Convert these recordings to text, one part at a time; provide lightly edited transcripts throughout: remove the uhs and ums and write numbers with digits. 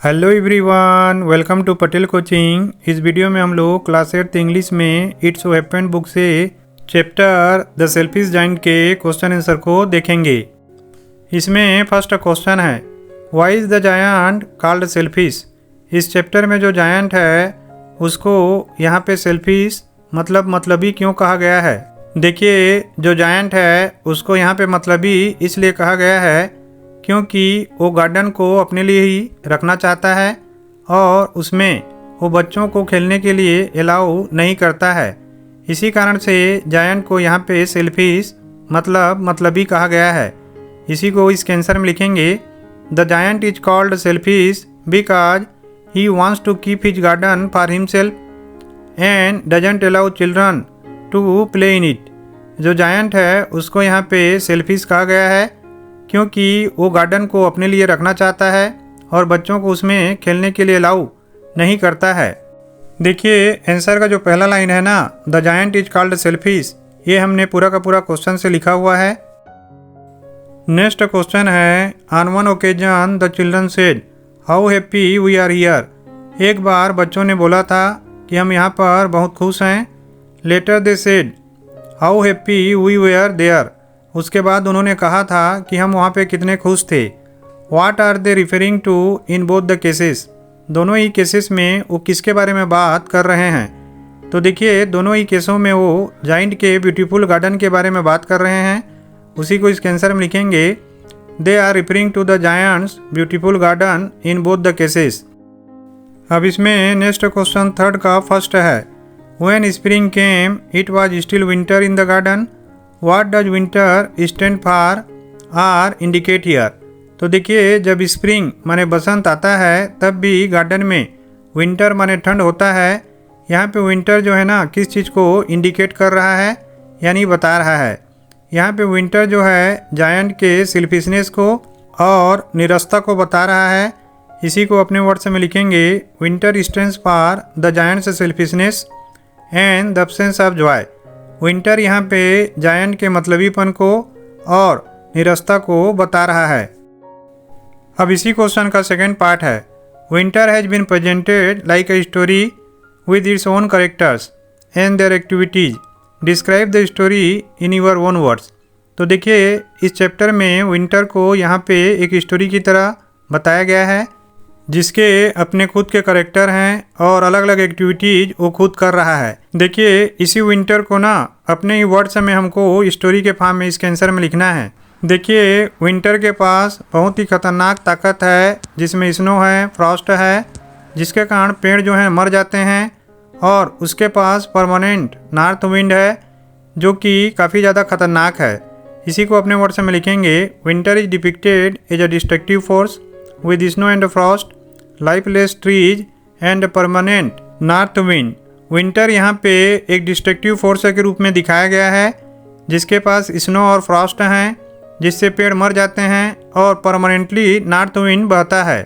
Hello everyone, welcome to Patel coaching. इस video में हम लोग क्लास 8 इंग्लिश में इट्स सो हैपेंड बुक से चैप्टर द सेल्फिश जायंट के क्वेश्चन आंसर को देखेंगे। इसमें फर्स्ट क्वेश्चन है, why is the giant called selfish. इस चैप्टर में जो जायंट है उसको यहाँ पे सेल्फिश मतलबी क्यों कहा गया है। देखिए, जो जायंट है उसको यहाँ पे मतलबी इसलिए कहा गया है क्योंकि वो गार्डन को अपने लिए ही रखना चाहता है और उसमें वो बच्चों को खेलने के लिए अलाउ नहीं करता है। इसी कारण से जायंट को यहाँ पे सेल्फिश मतलबी कहा गया है। इसी को इसके आंसर में लिखेंगे, the giant is called selfish because he wants to keep his garden for himself and doesn't allow children to play in it. जो जायंट है उसको यहाँ पे सेल्फिश कहा गया है क्योंकि वो गार्डन को अपने लिए रखना चाहता है और बच्चों को उसमें खेलने के लिए अलाउ नहीं करता है। देखिए, आंसर का जो पहला लाइन है ना, the giant is called selfish, ये हमने पूरा का पूरा क्वेश्चन से लिखा हुआ है। नेक्स्ट क्वेश्चन है, on one occasion the children said how happy we are here. एक बार बच्चों ने बोला था कि हम यहाँ पर बहुत खुश हैं। Later they said how happy we were there. उसके बाद उन्होंने कहा था कि हम वहाँ पे कितने खुश थे। What are they referring to in both the cases. दोनों ही केसेस में वो किसके बारे में बात कर रहे हैं। तो देखिए, दोनों ही केसों में वो जायंट के ब्यूटीफुल गार्डन के बारे में बात कर रहे हैं। उसी को इसके आंसर में लिखेंगे, they are referring to the giant's beautiful garden in both the cases. अब इसमें नेक्स्ट क्वेश्चन थर्ड का फर्स्ट है, when spring came it was still winter in the garden. What does winter stand for or indicate here? तो देखिए, जब spring माने बसंत आता है तब भी गार्डन में विंटर माने ठंड होता है। यहाँ पे विंटर जो है ना किस चीज़ को इंडिकेट कर रहा है यानी बता रहा है। यहाँ पे विंटर जो है जायंट के सेल्फिशनेस को और निरस्ता को बता रहा है। इसी को अपने वर्ड में लिखेंगे, winter stands for the giants selfishness and the absence of Joy. Winter यहाँ पे जायंट के मतलबीपन को और निरस्ता को बता रहा है। अब इसी क्वेश्चन का सेकंड पार्ट है, winter has been presented like a story with its own characters and their activities. Describe the story in your own words. तो देखिए, इस चैप्टर में विंटर को यहाँ पे एक स्टोरी की तरह बताया गया है जिसके अपने खुद के कैरेक्टर हैं और अलग अलग एक्टिविटीज वो खुद कर रहा है। देखिए, इसी विंटर को ना अपने ही वर्ड्स में हमको स्टोरी के फॉर्म में इसके आंसर में लिखना है। देखिए, विंटर के पास बहुत ही खतरनाक ताकत है जिसमें स्नो है, फ्रॉस्ट है, जिसके कारण पेड़ जो हैं मर जाते हैं। और उसके पास परमानेंट नॉर्थ विंड है जो कि काफ़ी ज़्यादा खतरनाक है। इसी को अपने वर्ड्स में लिखेंगे, winter is depicted as a destructive force with snow and frost, lifeless trees and permanent north wind। Winter यहाँ पे एक डिस्ट्रक्टिव फोर्स के रूप में दिखाया गया है जिसके पास स्नो और फ्रॉस्ट हैं जिससे पेड़ मर जाते हैं और परमानेंटली नॉर्थ विंड बहता है।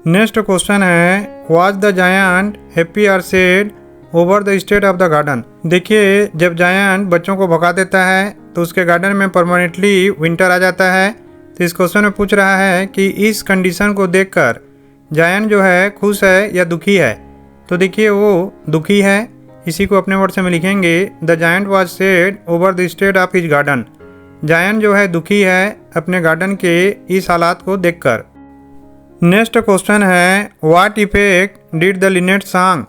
नेक्स्ट क्वेश्चन है, वाज द जायंट हैप्पी और sad over the state of the garden. देखिए, जब जायंट बच्चों को भगा देता है तो उसके गार्डन में परमानेंटली विंटर आ जाता है। तो इस क्वेश्चन में पूछ रहा है कि इस कंडीशन को देखकर जायंट जो है खुश है या दुखी है। तो देखिए, वो दुखी है। इसी को अपने वर्ड में लिखेंगे, the giant was sad over the state of his garden. Giant जो है दुखी है अपने गार्डन के इस हालात को देखकर। नेक्स्ट क्वेश्चन है, what effect did the Lynette song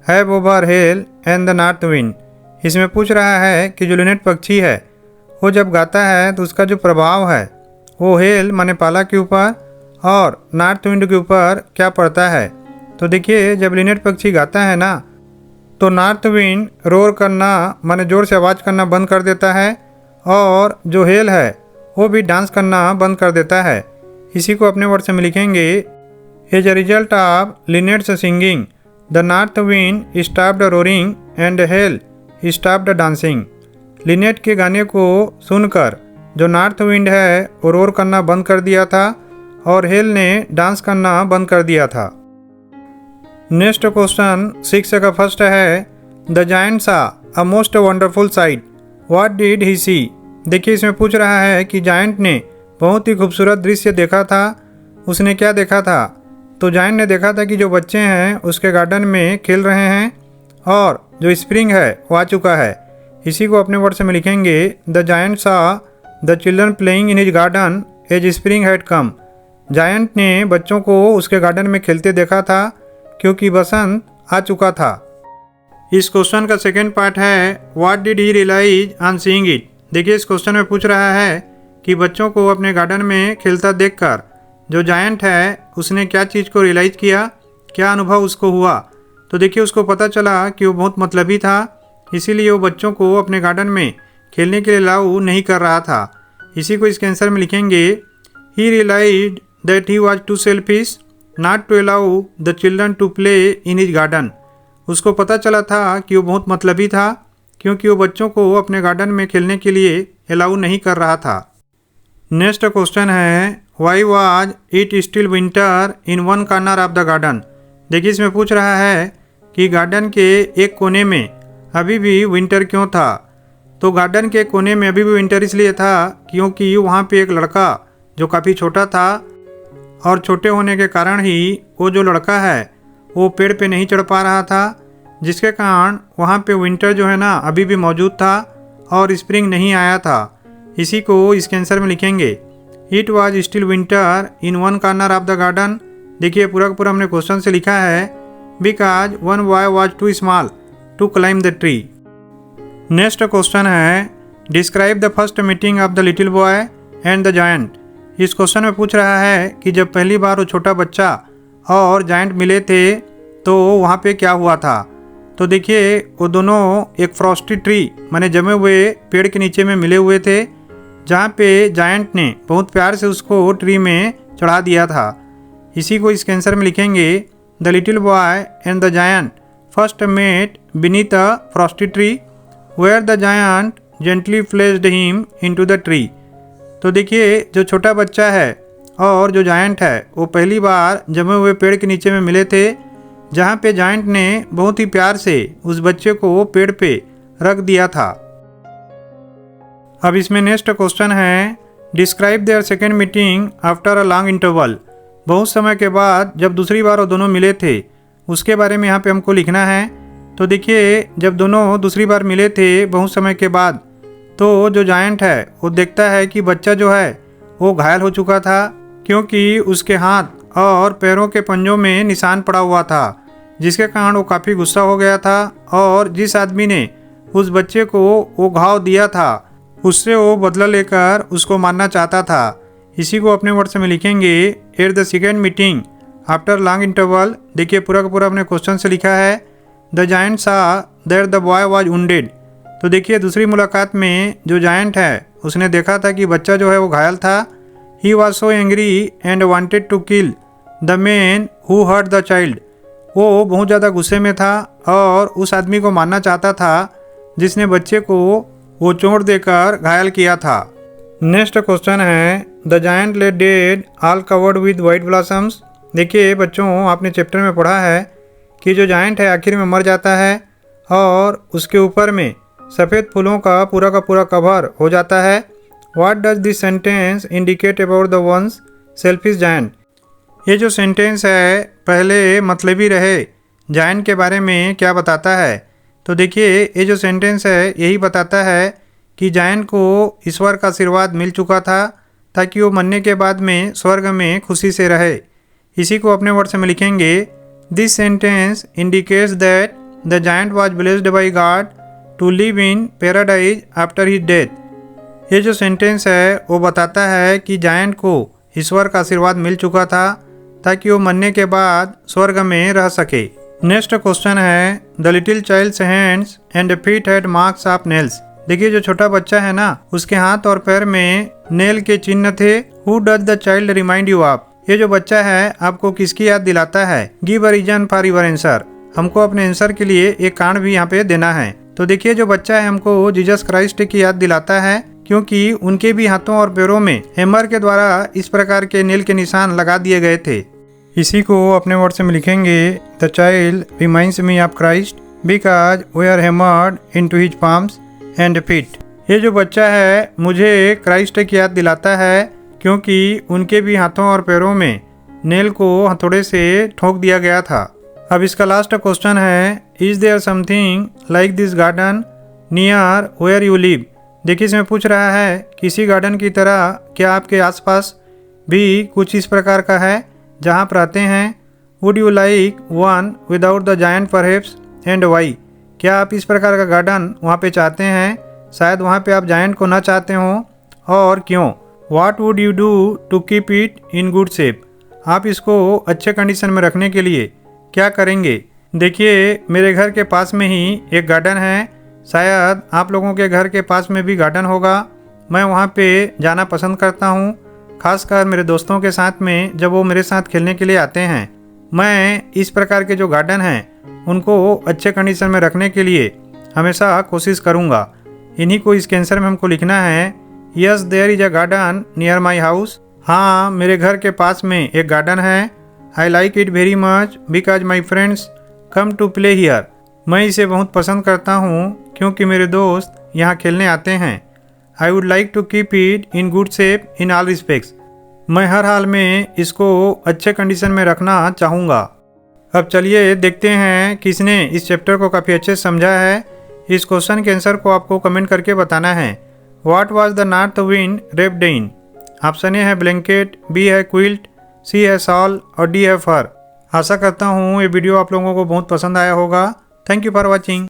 have over hello and the north wind. इसमें पूछ रहा है कि जो लिनेट पक्षी है वो जब गाता है तो उसका जो प्रभाव है वो हेल माने पाला के ऊपर और नॉर्थ विंड के ऊपर क्या पड़ता है। तो देखिए, जब लिनेट पक्षी गाता है ना तो नॉर्थ विंड रोर करना माने जोर से आवाज़ करना बंद कर देता है और जो हेल है वो भी डांस करना बंद कर देता है। इसी को अपने वर्ड में लिखेंगे, as a result of Linnet's singing the north wind stopped roaring and hail stopped dancing. Linnet के गाने को सुनकर जो नॉर्थ विंड है वो रोर करना बंद कर दिया था और हेल ने डांस करना बंद कर दिया था। नेक्स्ट क्वेश्चन 6 का फर्स्ट है, the giant saw a most wonderful sight what did he see. देखिए, इसमें पूछ रहा है कि जायंट ने बहुत ही खूबसूरत दृश्य देखा था। उसने क्या देखा था। तो जायंट ने देखा था कि जो बच्चे हैं उसके गार्डन में खेल रहे हैं और जो स्प्रिंग है वो आ चुका है। इसी को अपने वर्ड्स में लिखेंगे, the giant saw the children playing in his garden as spring had come. Giant ने बच्चों को उसके गार्डन में खेलते देखा था क्योंकि बसंत आ चुका था। इस क्वेश्चन का सेकेंड पार्ट है, what did he realise on seeing it. देखिए इस क्वेश्चन में पूछ रहा है कि बच्चों को अपने गार्डन में खेलता देखकर जो जायंट है उसने क्या चीज़ को रियलाइज़ किया, क्या अनुभव उसको हुआ। तो देखिए उसको पता चला कि वो बहुत मतलबी था, इसीलिए वो बच्चों को अपने गार्डन में खेलने के लिए अलाउ नहीं कर रहा था। इसी को इसके आंसर में लिखेंगे, he realised that he was too selfish not to allow the children to play in his garden. उसको पता चला था कि वो बहुत मतलबी था क्योंकि वो बच्चों को अपने गार्डन में खेलने के लिए अलाउ नहीं कर रहा था। नेक्स्ट क्वेश्चन है, why was it still winter in one corner of the garden. देखिए इसमें पूछ रहा है कि गार्डन के एक कोने में अभी भी विंटर क्यों था। तो गार्डन के कोने में अभी भी विंटर इसलिए था क्योंकि वहाँ पे एक लड़का जो काफ़ी छोटा था और छोटे होने के कारण ही वो जो लड़का है वो पेड़ पे नहीं चढ़ पा रहा था, जिसके कारण वहाँ पे विंटर जो है ना अभी भी मौजूद था और स्प्रिंग नहीं आया था। इसी को इसके आंसर में लिखेंगे, it was still winter in one corner of the garden. देखिए पूरा का पूरा हमने क्वेश्चन से लिखा है, because one boy was too small to climb the tree. Next question है, describe the first meeting of the little boy and the giant. इस क्वेश्चन में पूछ रहा है कि जब पहली बार वो छोटा बच्चा और जायंट मिले थे तो वहाँ पे क्या हुआ था। तो देखिए वो दोनों एक फ्रॉस्टी ट्री माने जमे हुए पेड़ के नीचे में मिले हुए थे, जहाँ पे जायंट ने बहुत प्यार से उसको ट्री में चढ़ा दिया था। इसी को इसके आंसर में लिखेंगे, the little boy and the giant first met beneath a frosty tree where the giant gently placed him into the tree. तो देखिए जो छोटा बच्चा है और जो जायंट है वो पहली बार जमे हुए पेड़ के नीचे में मिले थे, जहाँ पे जायंट ने बहुत ही प्यार से उस बच्चे को पेड़ पे रख दिया था। अब इसमें नेक्स्ट क्वेश्चन है, describe their second meeting after a long interval. बहुत समय के बाद जब दूसरी बार वो दोनों मिले थे उसके बारे में यहाँ पे हमको लिखना है। तो देखिए जब दोनों दूसरी बार मिले थे बहुत समय के बाद, तो जो जायंट है वो देखता है कि बच्चा जो है वो घायल हो चुका था क्योंकि उसके हाथ और पैरों के पंजों में निशान पड़ा हुआ था, जिसके कारण वो काफ़ी गुस्सा हो गया था और जिस आदमी ने उस बच्चे को वो घाव दिया था उससे वो बदला लेकर उसको मारना चाहता था। इसी को अपने वर्ड्स में लिखेंगे, at the second meeting after long interval. देखिए पूरा का पूरा अपने क्वेश्चन से लिखा है, द जायंट सा that the boy was wounded. तो देखिए दूसरी मुलाकात में जो जायंट है उसने देखा था कि बच्चा जो है वो घायल था। He was so angry and wanted to kill the man who hurt the child. वो बहुत ज़्यादा गुस्से में था और उस आदमी को मारना चाहता था जिसने बच्चे को वो चोट देकर घायल किया था। नेक्स्ट क्वेश्चन है, द जायंट ले dead all covered with white blossoms. देखिए बच्चों आपने चैप्टर में पढ़ा है कि जो जायंट है आखिर में मर जाता है और उसके ऊपर में सफ़ेद फूलों का पूरा कवर हो जाता है। What does this sentence indicate about the ones selfish giant. ये जो सेंटेंस है पहले मतलबी रहे जायंट के बारे में क्या बताता है। तो देखिए ये जो सेंटेंस है यही बताता है कि जायंट को ईश्वर का आशीर्वाद मिल चुका था ताकि वो मरने के बाद में स्वर्ग में खुशी से रहे। इसी को अपने वर्ड्स में लिखेंगे, this sentence indicates that the giant was blessed by God to live in paradise after his death. ये जो सेंटेंस है वो बताता है कि जायंट को ईश्वर का आशीर्वाद मिल चुका था ताकि वो मरने के बाद स्वर्ग में रह सके। नेक्स्ट क्वेश्चन है, the little child's hands and feet had marks of nails. देखिए जो छोटा बच्चा है ना उसके हाथ और पैर में नेल के चिन्ह थे। Who does the child remind you of. ये जो बच्चा है आपको किसकी याद दिलाता है। Give a reason for your answer. हमको अपने आंसर के लिए एक कारण भी यहाँ पे देना है। तो देखिए जो बच्चा है हमको जीसस क्राइस्ट की याद दिलाता है क्योंकि उनके भी हाथों और पैरों में हैमर के द्वारा इस प्रकार के नेल के निशान लगा दिए गए थे। इसी को अपने वर्ड्स में लिखेंगे, the child reminds me of Christ because we are hammered into his palms and feet. ये जो बच्चा है मुझे क्राइस्ट की याद दिलाता है क्योंकि उनके भी हाथों और पैरों में नेल को हथौड़े से ठोक दिया गया था। अब इसका लास्ट क्वेश्चन है, is there something like this garden near where you live. देखिए इसमें पूछ रहा है किसी गार्डन की तरह क्या आपके आसपास भी कुछ इस प्रकार का है जहाँ आप रहते हैं। Would you like one without the giant perhaps and why. क्या आप इस प्रकार का गार्डन वहाँ पे चाहते हैं, शायद वहाँ पे आप जायंट को ना चाहते हो और क्यों। What would you do to keep it in good shape. आप इसको अच्छे कंडीशन में रखने के लिए क्या करेंगे। देखिए मेरे घर के पास में ही एक गार्डन है, शायद आप लोगों के घर के पास में भी गार्डन होगा। मैं वहाँ पे जाना पसंद करता हूँ, खासकर मेरे दोस्तों के साथ में जब वो मेरे साथ खेलने के लिए आते हैं। मैं इस प्रकार के जो गार्डन हैं उनको अच्छे कंडीशन में रखने के लिए हमेशा कोशिश करूँगा। इन्हीं को इस आंसर में हमको लिखना है, yes there is a garden near my house. हाँ मेरे घर के पास में एक गार्डन है। I like it very much because my friends come to play here. मैं इसे बहुत पसंद करता हूँ क्योंकि मेरे दोस्त यहाँ खेलने आते हैं। I would like to keep it in good shape in all respects. मैं हर हाल में इसको अच्छे कंडीशन में रखना चाहूँगा। अब चलिए देखते हैं किसने इस चैप्टर को काफ़ी अच्छे से समझा है। इस क्वेश्चन के आंसर को आपको कमेंट करके बताना है। What was the north wind raped in. Option A है ब्लैंकेट, बी है क्विल्ट, सी है शॉल और डी है फर। आशा करता हूँ ये वीडियो आप लोगों को बहुत पसंद आया होगा। Thank you for watching.